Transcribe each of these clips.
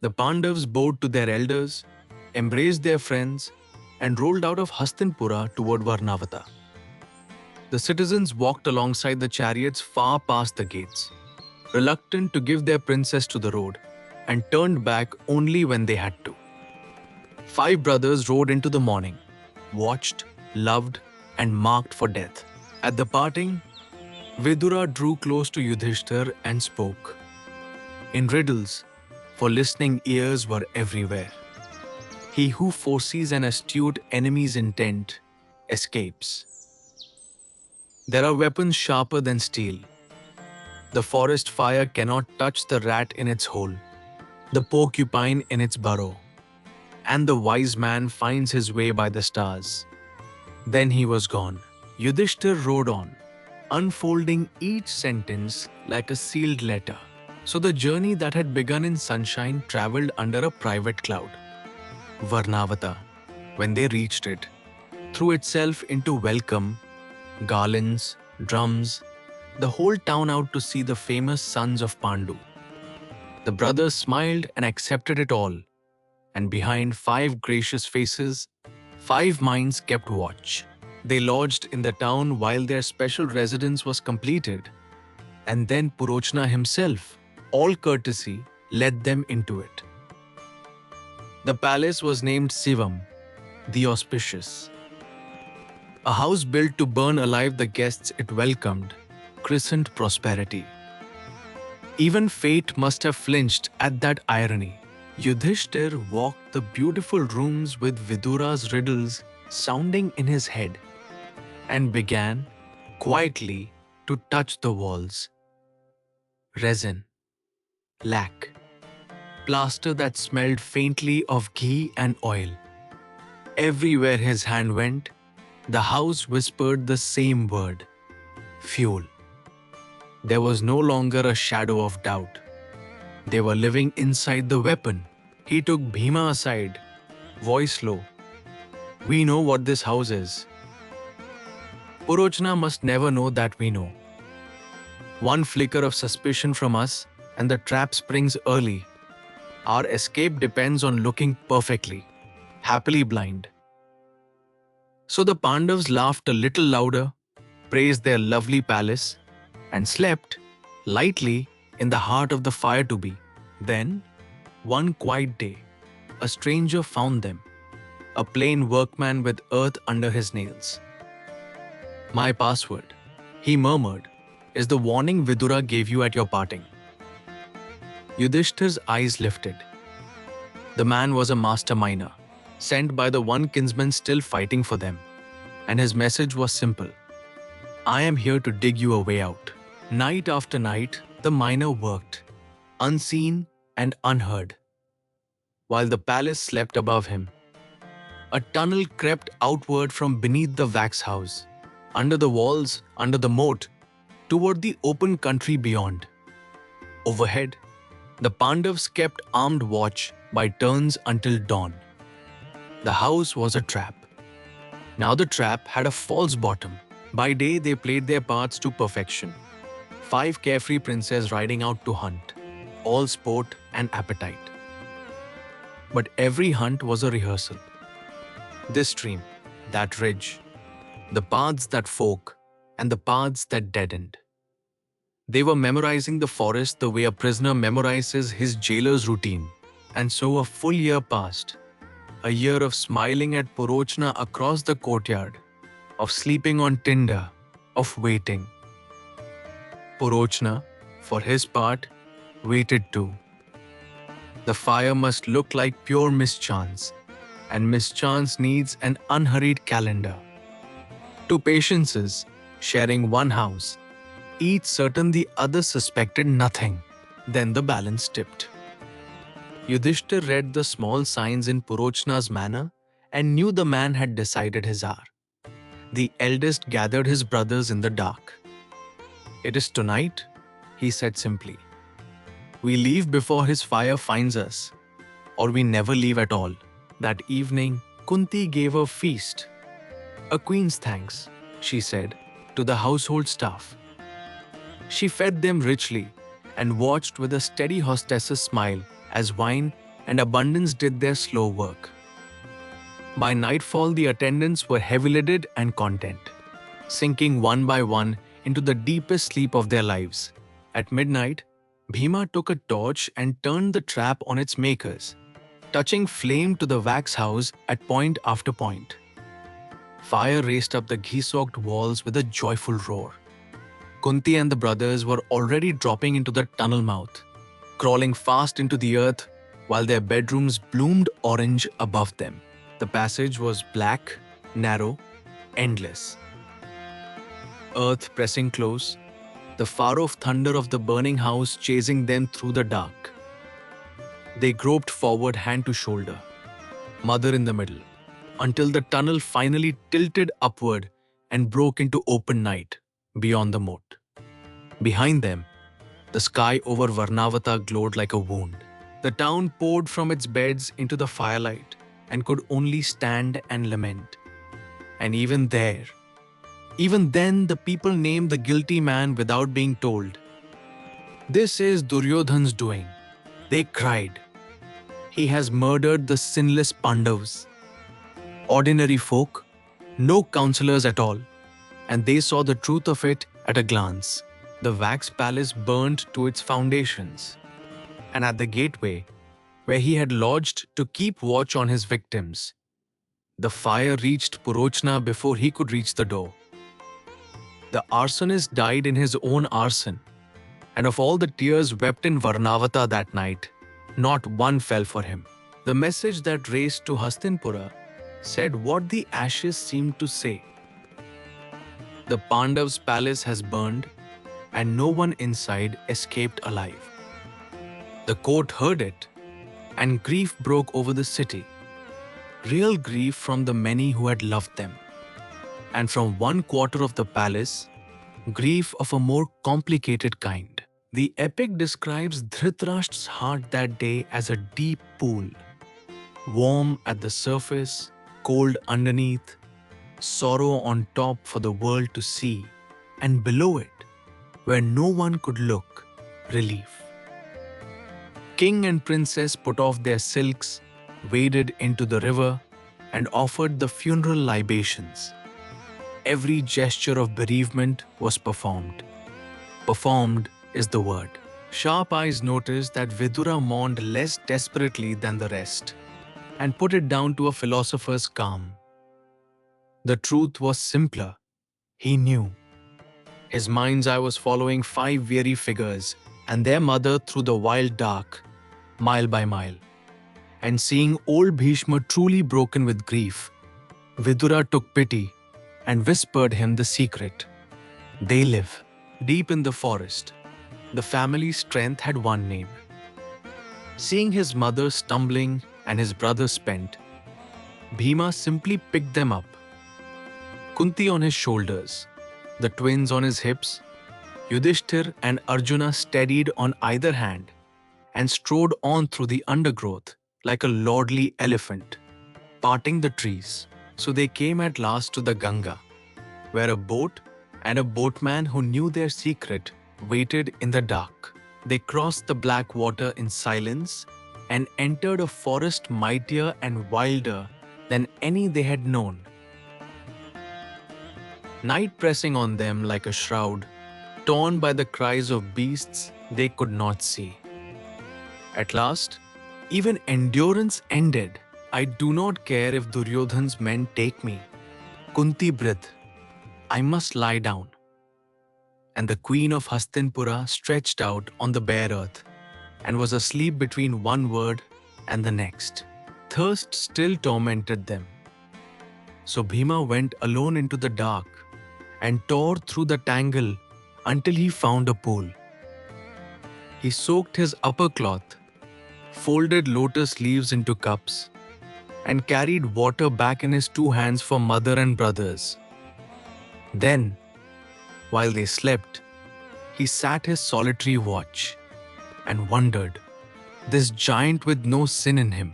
The Pandavas bowed to their elders, embraced their friends, and rolled out of Hastinapura toward Varanavata. The citizens walked alongside the chariots far past the gates, reluctant to give their princess to the road, and turned back only when they had to. Five brothers rode into the morning, watched, loved, and marked for death. At the parting, Vidura drew close to Yudhishthira and spoke. In riddles, for listening ears were everywhere. He who foresees an astute enemy's intent escapes. There are weapons sharper than steel. The forest fire cannot touch the rat in its hole, the porcupine in its burrow, and the wise man finds his way by the stars. Then he was gone. Yudhishthira rode on, unfolding each sentence like a sealed letter. So the journey that had begun in sunshine traveled under a private cloud. Varanavata, when they reached it, threw itself into welcome, garlands, drums, the whole town out to see the famous sons of Pandu. The brothers smiled and accepted it all, and behind five gracious faces, five minds kept watch. They lodged in the town while their special residence was completed, and then Purochana himself, all courtesy, led them into it. The palace was named Sivam, the auspicious. A house built to burn alive the guests it welcomed, christened prosperity. Even fate must have flinched at that irony. Yudhishthir walked the beautiful rooms with Vidura's riddles sounding in his head, and began, quietly, to touch the walls. Resin, lac, plaster that smelled faintly of ghee and oil. Everywhere his hand went, the house whispered the same word: fuel. There was no longer a shadow of doubt. They were living inside the weapon. He took Bhima aside, voice low. We know what this house is. Purochana must never know that we know. One flicker of suspicion from us, and the trap springs early. Our escape depends on looking perfectly, happily blind. So the Pandavas laughed a little louder, praised their lovely palace, and slept lightly in the heart of the fire to be. Then, one quiet day, a stranger found them, a plain workman with earth under his nails. My password, he murmured, is the warning Vidura gave you at your parting. Yudhishthir's eyes lifted. The man was a master miner, sent by the one kinsman still fighting for them, and his message was simple. I am here to dig you a way out. Night after night, the miner worked, unseen and unheard, while the palace slept above him. A tunnel crept outward from beneath the wax house, under the walls, under the moat, toward the open country beyond. Overhead, the Pandavas kept armed watch by turns until dawn. The house was a trap. Now the trap had a false bottom. By day they played their parts to perfection. Five carefree princes riding out to hunt, all sport and appetite. But every hunt was a rehearsal. This stream, that ridge, the paths that fork, and the paths that deadened. They were memorizing the forest the way a prisoner memorizes his jailer's routine. And so a full year passed. A year of smiling at Purochana across the courtyard, of sleeping on tinder, of waiting. Purochana, for his part, waited too. The fire must look like pure mischance, and mischance needs an unhurried calendar. Two patiences, sharing one house, each certain the other suspected nothing. Then the balance tipped. Yudhishthira read the small signs in Purochana's manner and knew the man had decided his hour. The eldest gathered his brothers in the dark. It is tonight, he said simply. We leave before his fire finds us, or we never leave at all. That evening, Kunti gave a feast. A queen's thanks, she said, to the household staff. She fed them richly and watched with a steady hostess's smile as wine and abundance did their slow work. By nightfall, the attendants were heavy-lidded and content, sinking one by one into the deepest sleep of their lives. At midnight, Bhima took a torch and turned the trap on its makers, touching flame to the wax house at point after point. Fire raced up the ghee-soaked walls with a joyful roar. Kunti and the brothers were already dropping into the tunnel mouth, crawling fast into the earth while their bedrooms bloomed orange above them. The passage was black, narrow, endless. Earth pressing close, the far-off thunder of the burning house chasing them through the dark. They groped forward hand to shoulder, mother in the middle, until the tunnel finally tilted upward and broke into open night beyond the moat. Behind them, the sky over Varanavata glowed like a wound. The town poured from its beds into the firelight and could only stand and lament. And even then the people named the guilty man without being told. "This is Duryodhan's doing," they cried. "He has murdered the sinless Pandavas." Ordinary folk, no counselors at all, and they saw the truth of it at a glance. The wax palace burned to its foundations, and at the gateway, where he had lodged to keep watch on his victims, the fire reached Purochana before he could reach the door. The arsonist died in his own arson, and of all the tears wept in Varanavata that night, not one fell for him. The message that raced to Hastinapura said what the ashes seemed to say. The Pandavas' palace has burned, and no one inside escaped alive. The court heard it, and grief broke over the city. Real grief from the many who had loved them. And from one quarter of the palace, grief of a more complicated kind. The epic describes Dhritarashtra's heart that day as a deep pool, warm at the surface, cold underneath, sorrow on top for the world to see, and below it, where no one could look, relief. King and princess put off their silks, waded into the river, and offered the funeral libations. Every gesture of bereavement was performed. Performed is the word. Sharp eyes noticed that Vidura mourned less desperately than the rest, and put it down to a philosopher's calm. The truth was simpler. He knew. His mind's eye was following 5 weary figures and their mother through the wild dark, mile by mile. And seeing old Bhishma truly broken with grief, Vidura took pity and whispered him the secret. They live deep in the forest. The family's strength had one name. Seeing his mother stumbling and his brother spent, Bhima simply picked them up. Kunti on his shoulders, the twins on his hips, Yudhishthira and Arjuna steadied on either hand and strode on through the undergrowth like a lordly elephant, parting the trees. So they came at last to the Ganga, where a boat and a boatman who knew their secret waited in the dark. They crossed the black water in silence and entered a forest mightier and wilder than any they had known. Night pressing on them like a shroud, torn by the cries of beasts they could not see. At last, even endurance ended. "I do not care if Duryodhan's men take me," Kunti breathed. "I must lie down." And the queen of Hastinapura stretched out on the bare earth and was asleep between one word and the next. Thirst still tormented them. So Bhima went alone into the dark and tore through the tangle until he found a pool. He soaked his upper cloth, folded lotus leaves into cups, and carried water back in his 2 hands for mother and brothers. Then, while they slept, he sat his solitary watch and wondered, this giant with no sin in him.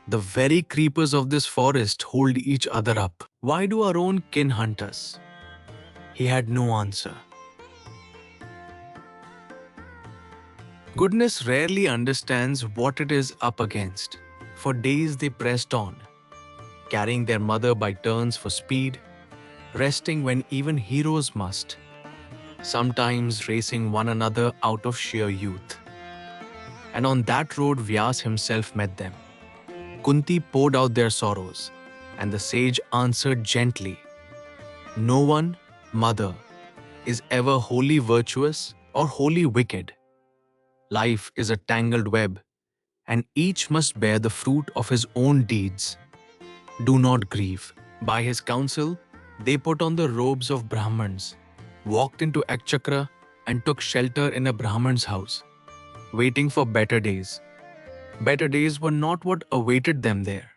The very creepers of this forest hold each other up. Why do our own kin hunt us? He had no answer. Goodness rarely understands what it is up against. For days they pressed on, carrying their mother by turns for speed, resting when even heroes must, sometimes racing one another out of sheer youth. And on that road Vyas himself met them. Kunti poured out their sorrows, and the sage answered gently, "No one, mother, is ever wholly virtuous or wholly wicked. Life is a tangled web, and each must bear the fruit of his own deeds. Do not grieve." By his counsel, they put on the robes of Brahmins, walked into Ekchakra, and took shelter in a Brahman's house, waiting for better days. Better days were not what awaited them there.